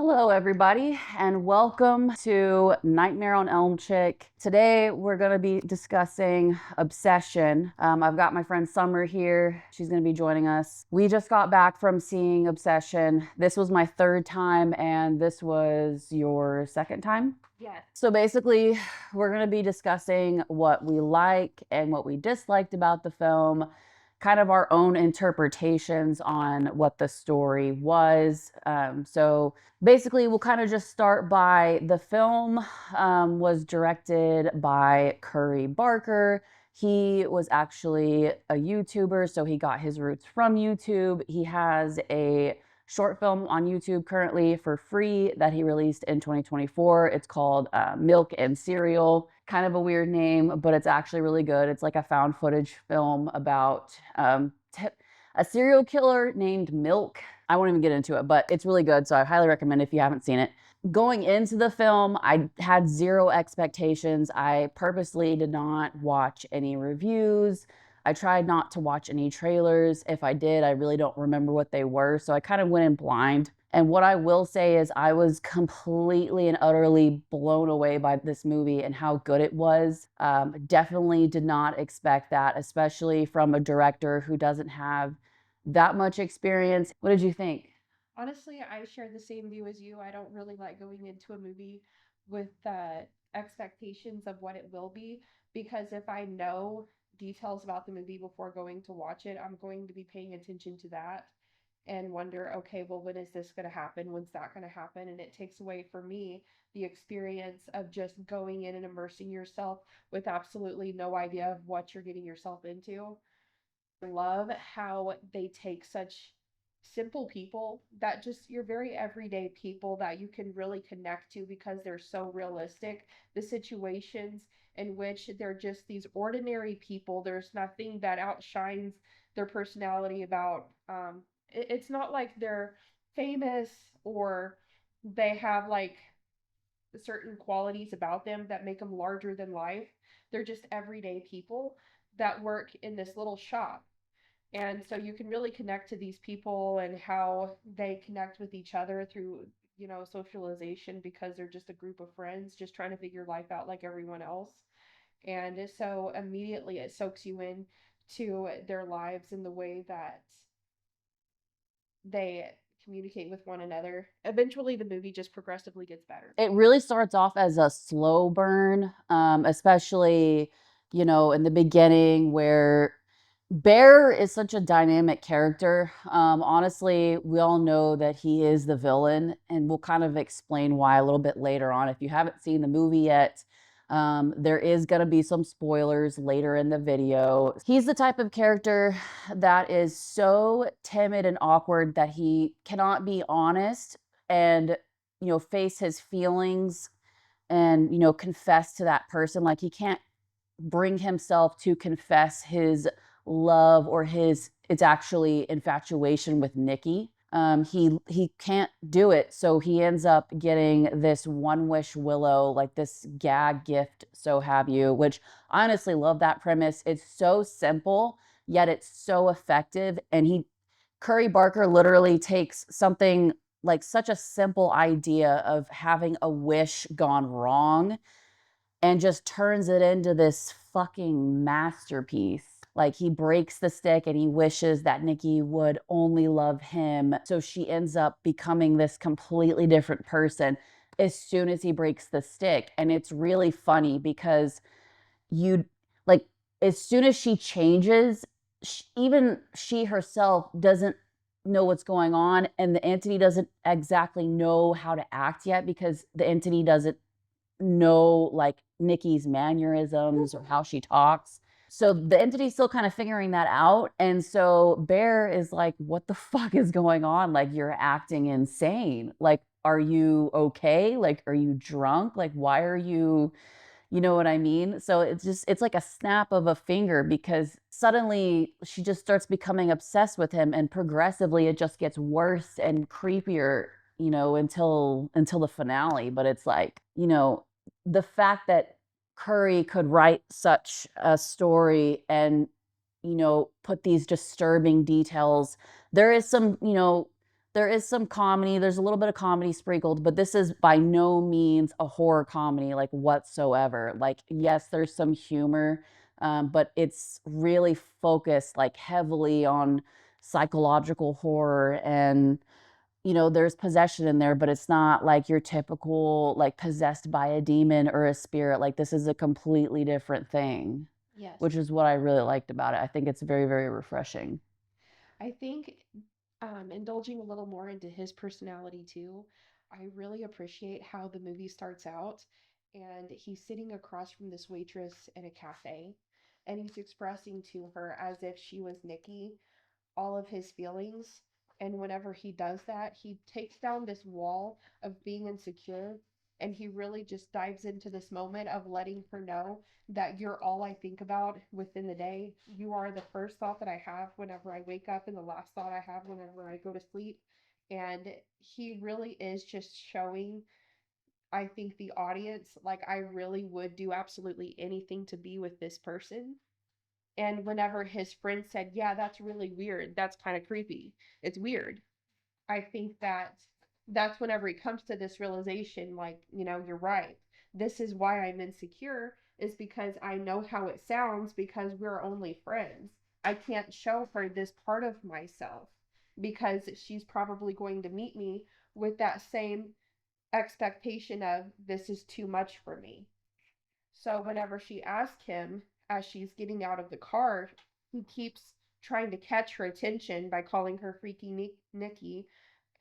Hello, everybody, and welcome to Nightmare on Elm Chick. Today, we're going to be discussing Obsession. I've got my friend Summer here. She's going to be joining us. We just got back from seeing Obsession. This was my third time, and this was your second time? Yes. So basically, we're going to be discussing what we like and what we disliked about the film, kind of our own interpretations on what the story was. So basically, we'll kind of just start by the film was directed by Curry Barker. He was actually a YouTuber, so he got his roots from YouTube. He has a short film on YouTube currently for free that he released in 2024. It's called Milk and Cereal. Kind of a weird name, but it's actually really good. It's like a found footage film about a serial killer named Milk. I won't even get into it, but it's really good. So I highly recommend if you haven't seen it. Going into the film, I had zero expectations. I purposely did not watch any reviews. I tried not to watch any trailers. If I did, I really don't remember what they were. So I kind of went in blind. And what I will say is, I was completely and utterly blown away by this movie and how good it was. Definitely did not expect that, especially from a director who doesn't have that much experience. What did you think? Honestly, I share the same view as you. I don't really like going into a movie with expectations of what it will be because if I know details about the movie before going to watch it, I'm going to be paying attention to that and wonder, okay, well, when is this going to happen? When's that going to happen? And it takes away for me the experience of just going in and immersing yourself with absolutely no idea of what you're getting yourself into. Love how they take such simple people that just you're very everyday people that you can really connect to because they're so realistic. The situations in which they're just these ordinary people, there's nothing that outshines their personality about. It's not like they're famous or they have like certain qualities about them that make them larger than life. They're just everyday people that work in this little shop, and so you can really connect to these people and how they connect with each other through, socialization because they're just a group of friends just trying to figure life out like everyone else. And so immediately it soaks you in to their lives and the way that they communicate with one another. Eventually the movie just progressively gets better. It really starts off as a slow burn, especially, in the beginning where Bear is such a dynamic character. Honestly, we all know that he is the villain, and we'll kind of explain why a little bit later on. If you haven't seen the movie yet, there is going to be some spoilers later in the video. He's the type of character that is so timid and awkward that he cannot be honest and face his feelings and confess to that person. Like, he can't bring himself to confess his love or his it's actually infatuation with Nikki. He can't do it, so he ends up getting this One Wish Willow, like this gag gift, so have you, which I honestly love that premise. It's so simple, yet it's so effective. And Curry Barker literally takes something like such a simple idea of having a wish gone wrong and just turns it into this fucking masterpiece. Like, he breaks the stick and he wishes that Nikki would only love him. So she ends up becoming this completely different person as soon as he breaks the stick. And it's really funny because you like, as soon as she changes, even she herself doesn't know what's going on, and the entity doesn't exactly know how to act yet because the entity doesn't know like Nikki's mannerisms or how she talks. So the entity's still kind of figuring that out. And so Bear is like, what the fuck is going on? Like, you're acting insane. Like, are you okay? Like, are you drunk? Like, why are you, you know what I mean? So it's like a snap of a finger because suddenly she just starts becoming obsessed with him, and progressively it just gets worse and creepier, until the finale. But it's like, the fact that Curry could write such a story and, put these disturbing details. There is some, There is some comedy, there's a little bit of comedy sprinkled, but this is by no means a horror comedy, like, whatsoever. Like, yes, there's some humor, but it's really focused, like, heavily on psychological horror and, there's possession in there, but it's not like your typical, like, possessed by a demon or a spirit. Like, this is a completely different thing, Yes. which is what I really liked about it. I think it's very, very refreshing. I think indulging a little more into his personality too, I really appreciate how the movie starts out and he's sitting across from this waitress in a cafe and he's expressing to her as if she was Nikki all of his feelings. And whenever he does that, he takes down this wall of being insecure and he really just dives into this moment of letting her know that you're all I think about within the day. You are the first thought that I have whenever I wake up and the last thought I have whenever I go to sleep. And he really is just showing, I think, the audience, like, I really would do absolutely anything to be with this person. And whenever his friend said, "Yeah, that's really weird. That's kind of creepy. It's weird." I think that that's whenever he comes to this realization, like, you're right. This is why I'm insecure, is because I know how it sounds because we're only friends. I can't show her this part of myself because she's probably going to meet me with that same expectation of this is too much for me. So whenever she asks him as she's getting out of the car, he keeps trying to catch her attention by calling her Freaky Nikki.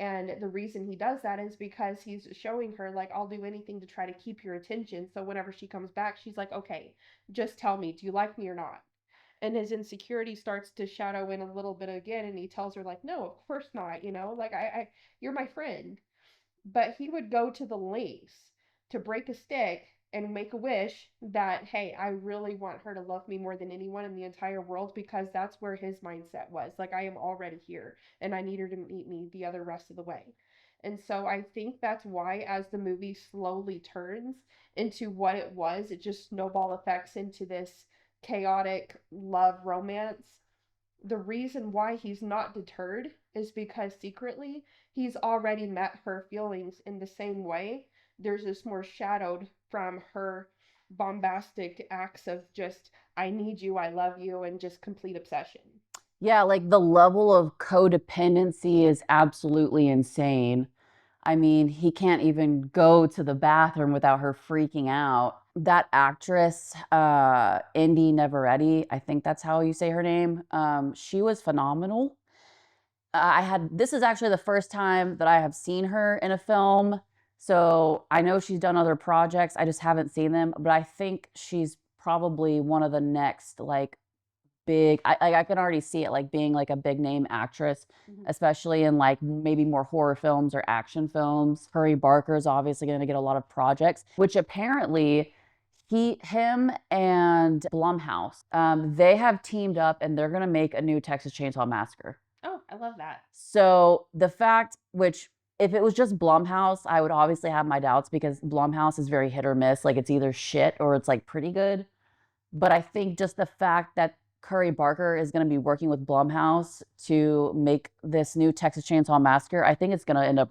And the reason he does that is because he's showing her, like, I'll do anything to try to keep your attention. So whenever she comes back, she's like, okay, just tell me, do you like me or not? And his insecurity starts to shadow in a little bit again. And he tells her, like, no, of course not. Like, you're my friend. But he would go to the lengths to break a stick and make a wish that, hey, I really want her to love me more than anyone in the entire world because that's where his mindset was. Like, I am already here and I need her to meet me the other rest of the way. And so I think that's why, as the movie slowly turns into what it was, it just snowball effects into this chaotic love romance. The reason why he's not deterred is because secretly he's already met her feelings in the same way. There's just more shadowed from her bombastic acts of just, I need you, I love you, and just complete obsession. Yeah, like the level of codependency is absolutely insane. I mean, he can't even go to the bathroom without her freaking out. That actress, Indy Neveretti, I think that's how you say her name. She was phenomenal. This is actually the first time that I have seen her in a film. So I know she's done other projects. I just haven't seen them, but I think she's probably one of the next like big I can already see it, like, being, like, a big name actress, Mhm. especially in, like, maybe more horror films or action films. Curry Barker is obviously gonna get a lot of projects, which apparently him and Blumhouse, they have teamed up and they're gonna make a new Texas Chainsaw Massacre. Oh, I love that. So, the fact which if it was just Blumhouse, I would obviously have my doubts because Blumhouse is very hit or miss, like, it's either shit or it's, like, pretty good. But I think just the fact that Curry Barker is gonna be working with Blumhouse to make this new Texas Chainsaw Massacre, I think it's gonna end up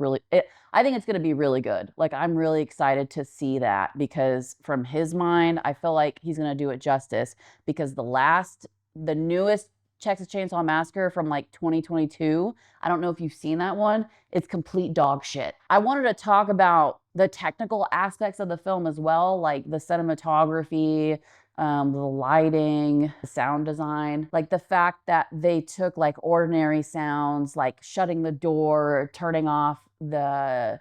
I think it's gonna be really good. Like, I'm really excited to see that because from his mind, I feel like he's gonna do it justice because the newest Texas Chainsaw Massacre from, like, 2022, I don't know if you've seen that one, it's complete dog shit. I wanted to talk about the technical aspects of the film as well, like the cinematography, the lighting, the sound design, like the fact that they took like ordinary sounds, like shutting the door, turning off the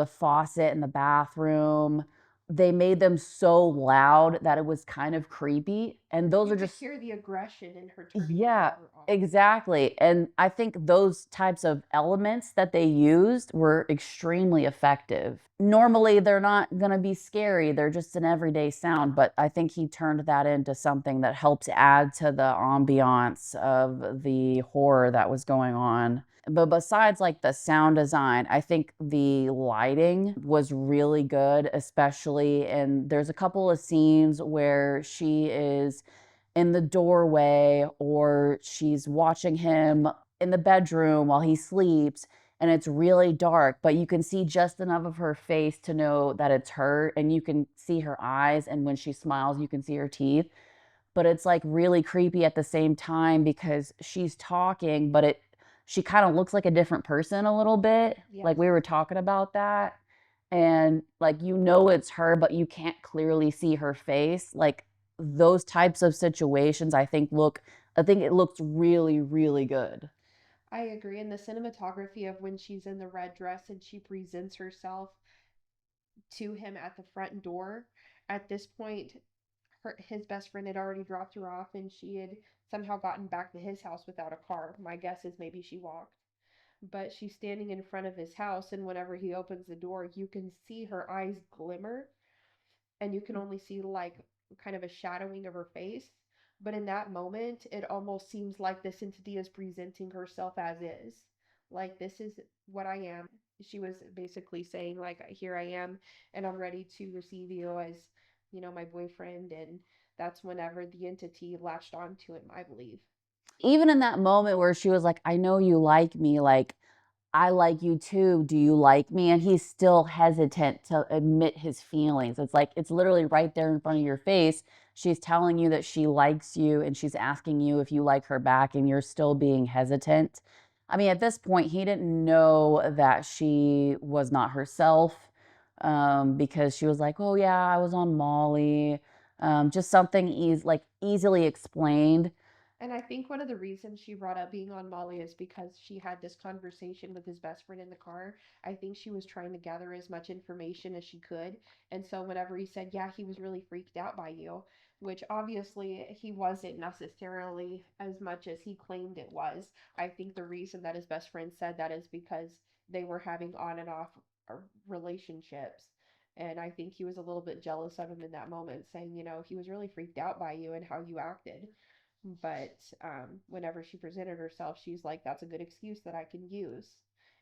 faucet in the bathroom. They made them so loud that it was kind of creepy. And those You are could just hear the aggression in her turning the yeah, water on. exactly. And I think those types of elements that they used were extremely effective. Normally, they're not going to be scary, they're just an everyday sound. But I think he turned that into something that helps add to the ambiance of the horror that was going on. But besides like the sound design, I think the lighting was really good, especially and there's a couple of scenes where she is in the doorway or she's watching him in the bedroom while he sleeps and it's really dark, but you can see just enough of her face to know that it's her, and you can see her eyes, and when she smiles, you can see her teeth. But it's like really creepy at the same time because she's talking, but she kind of looks like a different person a little bit. Yes. Like we were talking about that. And like it's her, but you can't clearly see her face. Like those types of situations, I think it looks really, really good. I agree. And the cinematography of when she's in the red dress and she presents herself to him at the front door. At this point, his best friend had already dropped her off and she had somehow gotten back to his house without a car. My guess is maybe she walked. But she's standing in front of his house, and whenever he opens the door, you can see her eyes glimmer, and you can only see like kind of a shadowing of her face. But in that moment, it almost seems like this entity is presenting herself as is. Like, this is what I am. She was basically saying, like, here I am, and I'm ready to receive you as, my boyfriend. And that's whenever the entity latched onto him, I believe. Even in that moment where she was like, I know you like me, like, I like you too. Do you like me? And he's still hesitant to admit his feelings. It's like, it's literally right there in front of your face. She's telling you that she likes you and she's asking you if you like her back, and you're still being hesitant. I mean, at this point, he didn't know that she was not herself, because she was like, oh, yeah, I was on Molly. Just something easily explained. And I think one of the reasons she brought up being on Molly is because she had this conversation with his best friend in the car. I think she was trying to gather as much information as she could. And so whenever he said, yeah, he was really freaked out by you, which obviously he wasn't necessarily as much as he claimed it was. I think the reason that his best friend said that is because they were having on and off relationships. And I think he was a little bit jealous of him in that moment, saying, he was really freaked out by you and how you acted. But whenever she presented herself, she's like, that's a good excuse that I can use.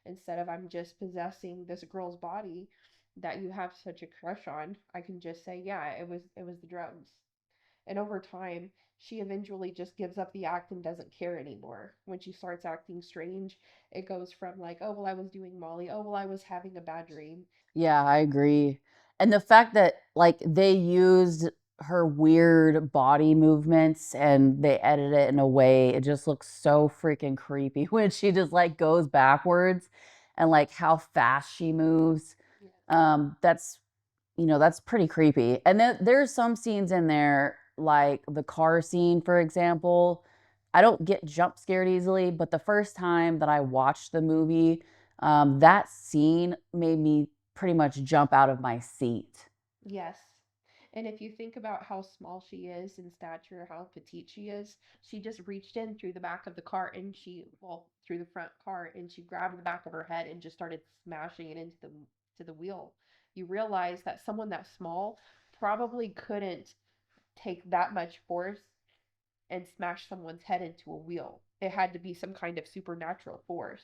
Instead of I'm just possessing this girl's body that you have such a crush on, I can just say, yeah, it was the drugs. And over time, she eventually just gives up the act and doesn't care anymore. When she starts acting strange, it goes from like, oh, well, I was doing Molly. Oh, well, I was having a bad dream. Yeah, I agree. And the fact that like they used her weird body movements and they edit it in a way, it just looks so freaking creepy when she just like goes backwards, and like how fast she moves. Yeah. That's that's pretty creepy. And then there's some scenes in there, like the car scene, for example. I don't get jump scared easily, but the first time that I watched the movie, that scene made me pretty much jump out of my seat. Yes. And if you think about how small she is in stature, how petite she is, she just reached in through the back of the car and through the front car, and she grabbed the back of her head and just started smashing it into the wheel. You realize that someone that small probably couldn't take that much force and smash someone's head into a wheel. It had to be some kind of supernatural force.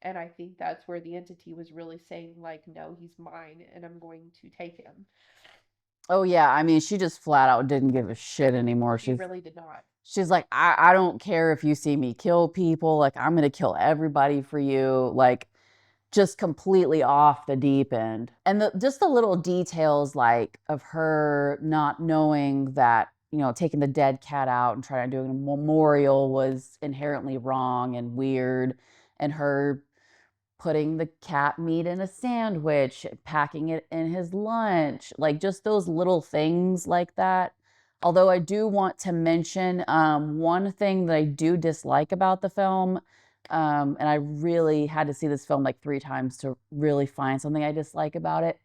And I think that's where the entity was really saying, like, no, he's mine and I'm going to take him. Oh yeah, I mean, she just flat out didn't give a shit anymore. She really did not. She's like, I don't care if you see me kill people, like I'm gonna kill everybody for you. Like just completely off the deep end. And just the little details like of her not knowing that, taking the dead cat out and trying to do a memorial was inherently wrong and weird, and her putting the cat meat in a sandwich, packing it in his lunch, like just those little things like that. Although I do want to mention one thing that I do dislike about the film, and I really had to see this film like 3 times to really find something I dislike about it.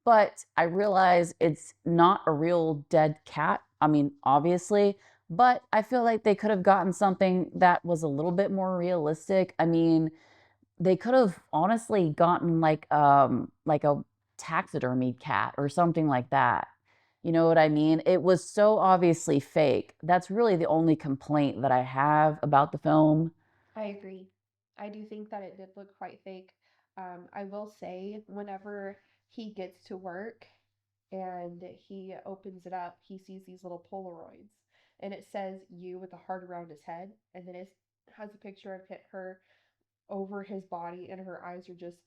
But I realize it's not a real dead cat. I mean, obviously, but I feel like they could have gotten something that was a little bit more realistic. I mean, they could have honestly gotten like a taxidermied cat or something like that. You know what I mean? It was so obviously fake. That's really the only complaint that I have about the film. I agree. I do think that it did look quite fake. I will say, whenever he gets to work and he opens it up, he sees these little Polaroids, and it says "you" with a heart around his head, and then it has a picture of her over his body, and her eyes are just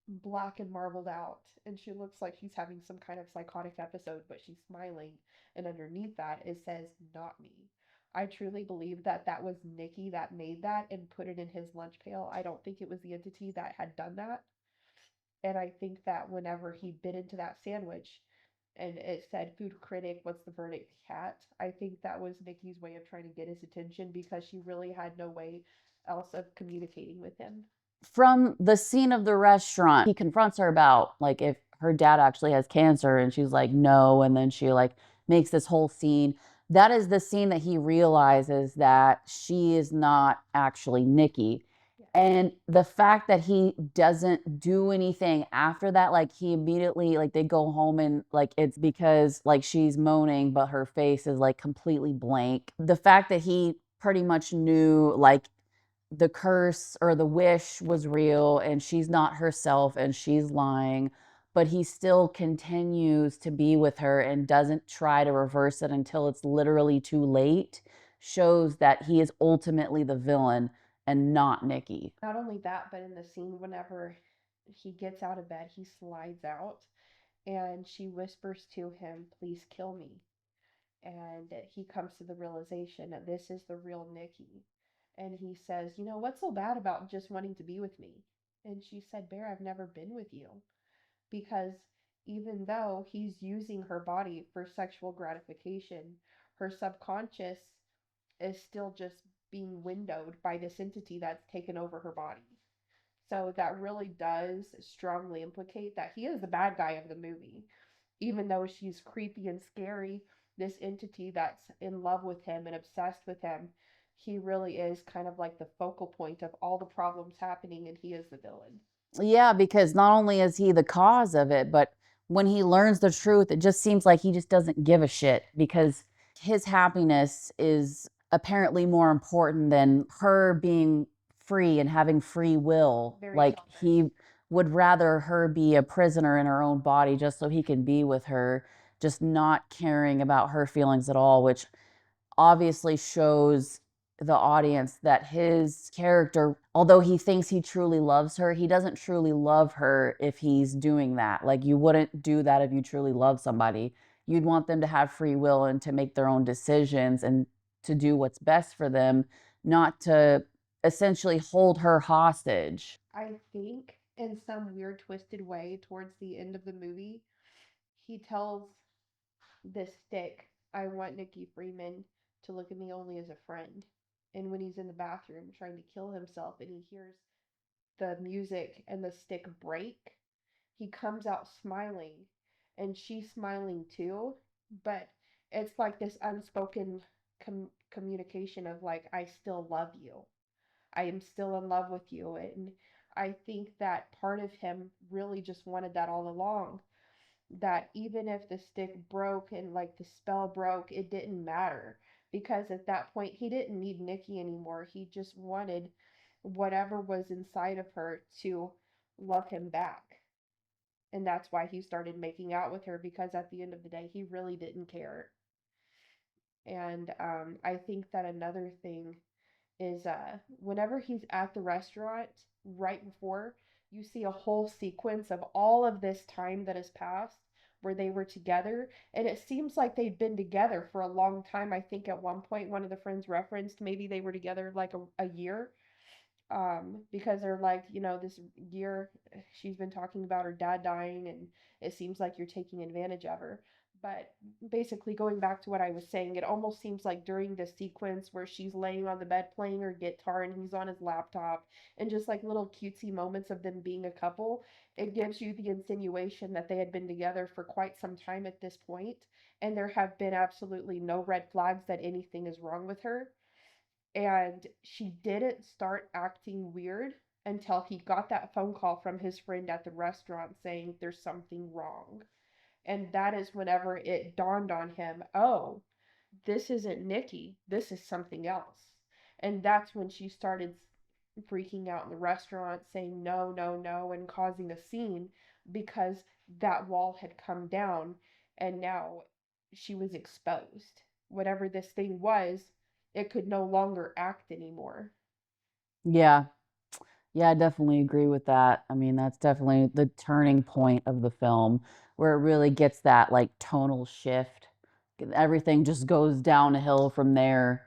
black and marbled out, and she looks like she's having some kind of psychotic episode, but she's smiling, and underneath that it says not me. I truly believe that that was Nikki that made that and put it in his lunch pail. I don't think it was the entity that had done that. And I think that whenever he bit into that sandwich and it said food critic, what's the verdict, cat, I think that was Nikki's way of trying to get his attention because she really had no way else of communicating with him. From the scene of the restaurant, he confronts her about like if her dad actually has cancer, and she's like, no. And then she like makes this whole scene. That is the scene that he realizes that she is not actually Nikki. Yeah. And the fact that he doesn't do anything after that, like he immediately, like they go home and like it's because like she's moaning, but her face is like completely blank. The fact that he pretty much knew like the curse or the wish was real and she's not herself and she's lying, but he still continues to be with her and doesn't try to reverse it until it's literally too late, shows that he is ultimately the villain and not Nikki. Not only that, but in the scene, whenever he gets out of bed, he slides out and she whispers to him, please kill me. And he comes to the realization that this is the real Nikki. And he says, what's so bad about just wanting to be with me? And she said, Bear, I've never been with you. Because even though he's using her body for sexual gratification, her subconscious is still just being windowed by this entity that's taken over her body. So that really does strongly implicate that he is the bad guy of the movie. Even though she's creepy and scary, this entity that's in love with him and obsessed with him, he really is kind of like the focal point of all the problems happening, and he is the villain. Yeah, because not only is he the cause of it, but when he learns the truth, it just seems like he just doesn't give a shit because his happiness is apparently more important than her being free and having free will. Very Like selfish. he would rather her be a prisoner in her own body just so he can be with her, just not caring about her feelings at all, which obviously shows the audience that his character, although he thinks he truly loves her, he doesn't truly love her if he's doing that. Like, you wouldn't do that if you truly love somebody. You'd want them to have free will and to make their own decisions and to do what's best for them, not to essentially hold her hostage. I think in some weird twisted way towards the end of the movie, he tells this stick, I want Nikki Freeman to look at me only as a friend. And when he's in the bathroom trying to kill himself and he hears the music and the stick break, he comes out smiling and she's smiling too. But it's like this unspoken communication of like, I still love you. I am still in love with you. And I think that part of him really just wanted that all along, that even if the stick broke and like the spell broke, it didn't matter because at that point he didn't need Nikki anymore. He just wanted whatever was inside of her to love him back. And that's why he started making out with her, because at the end of the day, he really didn't care. And I think that another thing is whenever he's at the restaurant right before, you see a whole sequence of all of this time that has passed where they were together, and it seems like they'd been together for a long time. I think at one point one of the friends referenced maybe they were together like a year, because they're like, this year she's been talking about her dad dying, and it seems like you're taking advantage of her. But basically, going back to what I was saying, it almost seems like during this sequence where she's laying on the bed playing her guitar and he's on his laptop, and just like little cutesy moments of them being a couple, it gives you the insinuation that they had been together for quite some time at this point, and there have been absolutely no red flags that anything is wrong with her. And she didn't start acting weird until he got that phone call from his friend at the restaurant saying there's something wrong. And that is whenever it dawned on him, oh, this isn't Nikki, this is something else. And that's when she started freaking out in the restaurant, saying no, no, no, and causing a scene because that wall had come down and now she was exposed. Whatever this thing was, it could no longer act anymore. Yeah. Yeah, I definitely agree with that. I mean, that's definitely the turning point of the film where it really gets that like tonal shift. Everything just goes downhill from there.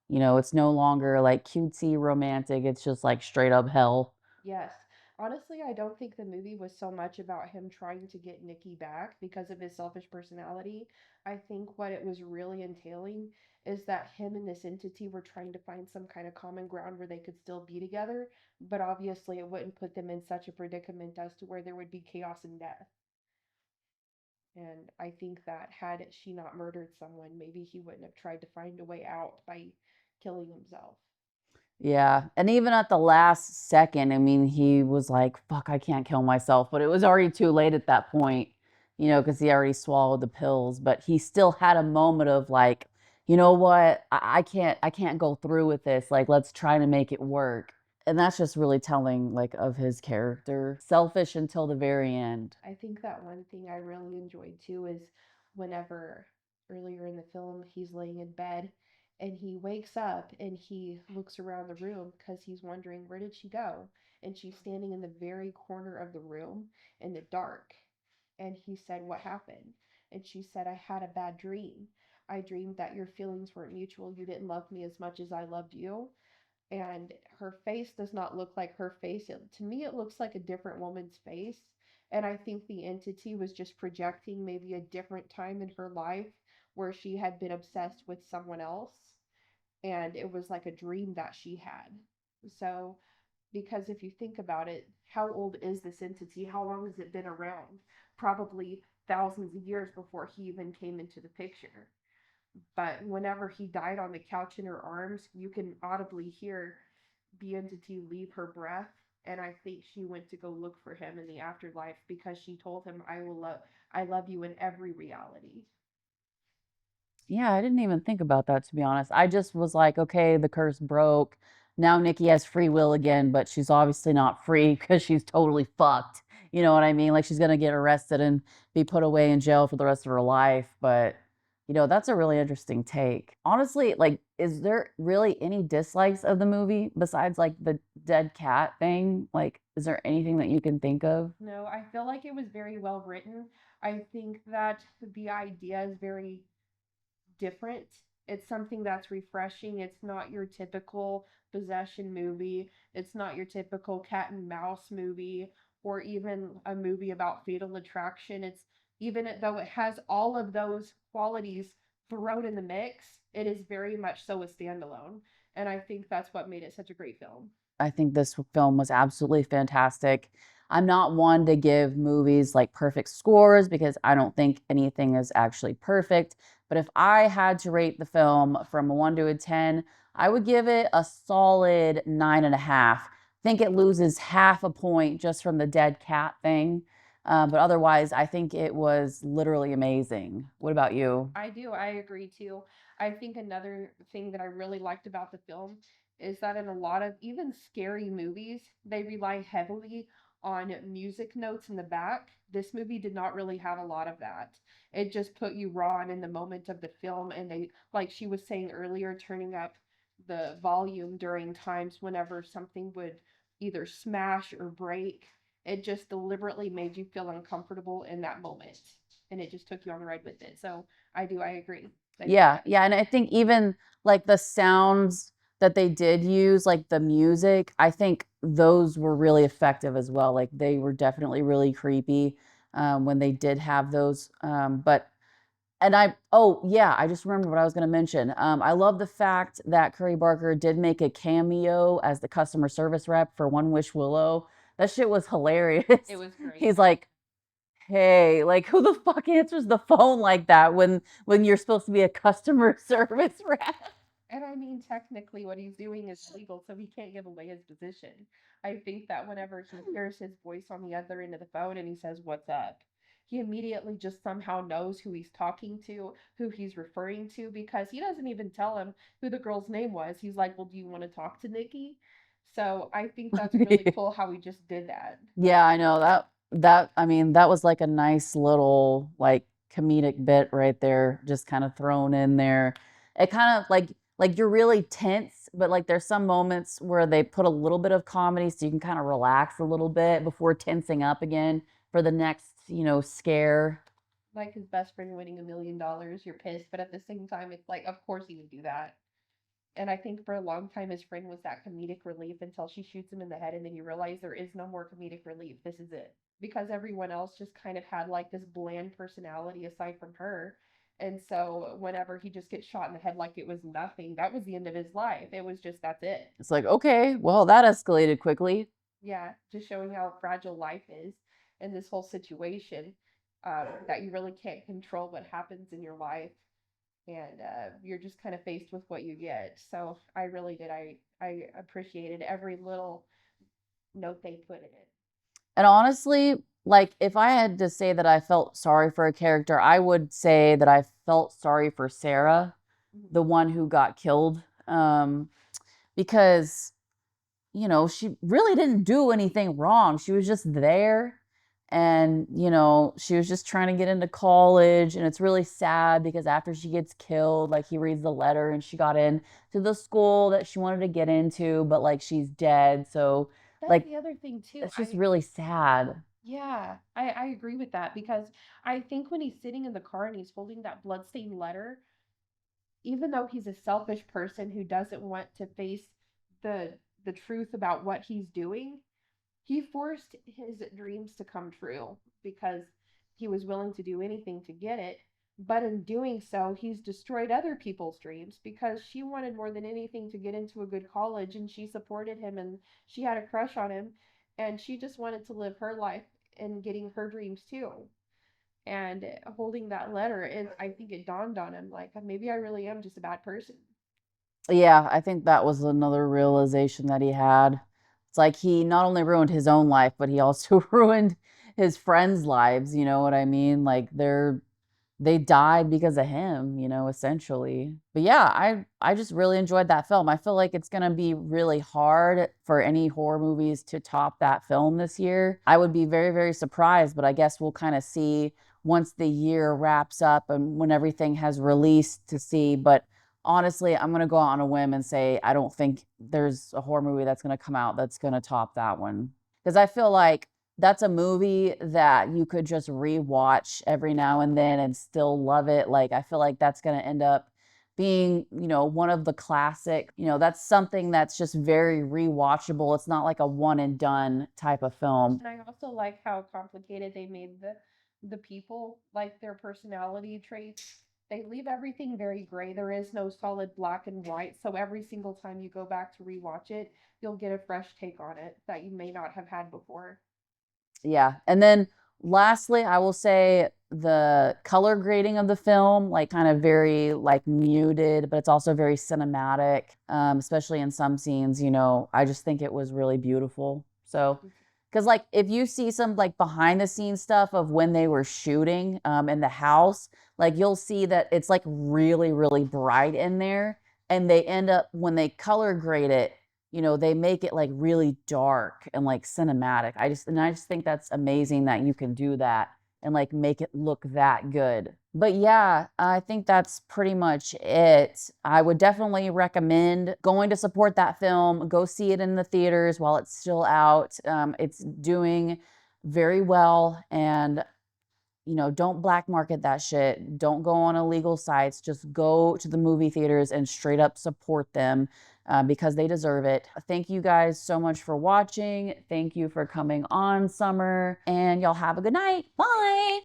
You know, it's no longer like cutesy romantic, it's just like straight up hell. Yes. Honestly, I don't think the movie was so much about him trying to get Nikki back because of his selfish personality. I think what it was really entailing is that him and this entity were trying to find some kind of common ground where they could still be together, but obviously it wouldn't put them in such a predicament as to where there would be chaos and death. And I think that had she not murdered someone, maybe he wouldn't have tried to find a way out by killing himself. Yeah, and even at the last second, I mean, he was like, "Fuck, I can't kill myself," but it was already too late at that point, you know, because he already swallowed the pills, but he still had a moment of like, "You know what? I can't go through with this. Like, let's try to make it work." And that's just really telling like of his character. Selfish until the very end. I think that one thing I really enjoyed too is whenever earlier in the film he's laying in bed and he wakes up and he looks around the room because he's wondering where did she go? And she's standing in the very corner of the room in the dark. And he said, "What happened?" And she said, "I had a bad dream. I dreamed that your feelings weren't mutual. You didn't love me as much as I loved you." And her face does not look like her face. To me, it looks like a different woman's face. And I think the entity was just projecting maybe a different time in her life where she had been obsessed with someone else. And it was like a dream that she had. So, because if you think about it, how old is this entity? How long has it been around? Probably thousands of years before he even came into the picture. But whenever he died on the couch in her arms, you can audibly hear the entity leave her breath. And I think she went to go look for him in the afterlife because she told him, I love you in every reality." Yeah, I didn't even think about that, to be honest. I just was like, okay, the curse broke. Now Nikki has free will again, but she's obviously not free because she's totally fucked. You know what I mean? Like she's gonna get arrested and be put away in jail for the rest of her life. But you know, that's a really interesting take. Honestly, like, is there really any dislikes of the movie besides like the dead cat thing? Like, is there anything that you can think of? No, I feel like it was very well written. I think that the idea is very different. It's something that's refreshing. It's not your typical possession movie. It's not your typical cat and mouse movie or even a movie about fatal attraction. It's even though it has all of those qualities thrown in the mix, it is very much so a standalone. And I think that's what made it such a great film. I think this film was absolutely fantastic. I'm not one to give movies like perfect scores because I don't think anything is actually perfect. But if I had to rate the film from a 1 to a 10, I would give it a solid 9.5. I think it loses half a point just from the dead cat thing. But otherwise, I think it was literally amazing. What about you? I do. I agree too. I think another thing that I really liked about the film is that in a lot of even scary movies, they rely heavily on music notes in the back. This movie did not really have a lot of that. It just put you raw and in the moment of the film. And they, like she was saying earlier, turning up the volume during times whenever something would either smash or break. It just deliberately made you feel uncomfortable in that moment. And it just took you on the ride with it. So I agree. They did Yeah, that. yeah, and I think even, like, the sounds that they did use, like, the music, I think those were really effective as well, like, they were definitely really creepy, when they did have those, but and I oh, yeah, I just remembered what I was gonna mention, I love the fact that Curry Barker did make a cameo as the customer service rep for One Wish Willow. That shit was It hilarious. was great. He's like, "Hey, like, who the fuck answers the phone like that when you're supposed to be a customer service rep?" And I mean, technically, what he's doing is legal, so he can't give away his position. I think that whenever he hears his voice on the other end of the phone and he says, "What's up?" he immediately just somehow knows who he's talking to, who he's referring to, because he doesn't even tell him who the girl's name was. He's like, "Well, do you want to talk to Nikki?" So I think that's really cool how he just did that. Yeah, I know that I mean, that was like a nice little, like, comedic bit right there, just kinda thrown in there. It kinda like like you're really tense, but like there's some moments where they put a little bit of comedy so you can kind of relax a little bit before tensing up again for the next, scare. Like his best friend winning $1 million, you're pissed, but at the same time, it's like, of course he would do that. And I think for a long time, his friend was that comedic relief until she shoots him in the head, and then you realize there is no more comedic relief. This is it. Because everyone else just kind of had like this bland personality aside from her. And so whenever he just gets shot in the head like it was nothing, that was the end of his life. It was just, that's it. It's like, okay, well, that escalated quickly. Yeah, just showing how fragile life is in this whole situation, that you really can't control what happens in your life, and you're just kind of faced with what you get. So I really did. I appreciated every little note they put in it. And honestly, like if I had to say that I felt sorry for a character, I would say that I felt sorry for Sarah, Mhm. the one who got killed. Because she really didn't do anything wrong. She was just there and, she was just trying to get into college. And it's really sad because after she gets killed, like he reads the letter and she got in to the school that she wanted to get into, but like she's dead. So, That's like, the other thing too. it's just really sad. Yeah, I agree with that because I think when he's sitting in the car and he's holding that bloodstained letter, even though he's a selfish person who doesn't want to face the the truth about what he's doing, he forced his dreams to come true because he was willing to do anything to get it. But in doing so, he's destroyed other people's dreams because she wanted more than anything to get into a good college, and she supported him and she had a crush on him, and she just wanted to live her life and getting her dreams too. And holding that letter, and I think it dawned on him like, maybe I really am just a bad person. Yeah, I think that was another realization that he had. It's like he not only ruined his own life, but he also ruined his friends' lives, you know what I mean? Like they died because of him, essentially. But yeah, I just really enjoyed that film. I feel like it's going to be really hard for any horror movies to top that film this year. I would be very, very surprised, but I guess we'll kind of see once the year wraps up and when everything has released to see. But honestly, I'm going to go out on a whim and say I don't think there's a horror movie that's going to come out that's going to top that one. Because I feel like that's a movie that you could just rewatch every now and then and still love it. Like, I feel like that's going to end up being, one of the classic, that's something that's just very rewatchable. It's not like a one and done type of film. And I also like how complicated they made the people, like their personality traits. They leave everything very gray. There is no solid black and white. So every single time you go back to rewatch it, you'll get a fresh take on it that you may not have had before. Yeah. And then lastly, I will say the color grading of the film, like kind of very like muted, but it's also very cinematic, especially in some scenes, I just think it was really beautiful. So, because like if you see some like behind the scenes stuff of when they were shooting in the house, like you'll see that it's like really, really bright in there. And they end up, when they color grade it, they make it like really dark and like cinematic. I just think that's amazing that you can do that and like make it look that good. But yeah, I think that's pretty much it. I would definitely recommend going to support that film. Go see it in the theaters while it's still out. It's doing very well, and don't black market that shit. Don't go on illegal sites. Just go to the movie theaters and straight up support them because they deserve it. Thank you guys so much for watching. Thank you for coming on, Summer. And y'all have a good night. Bye.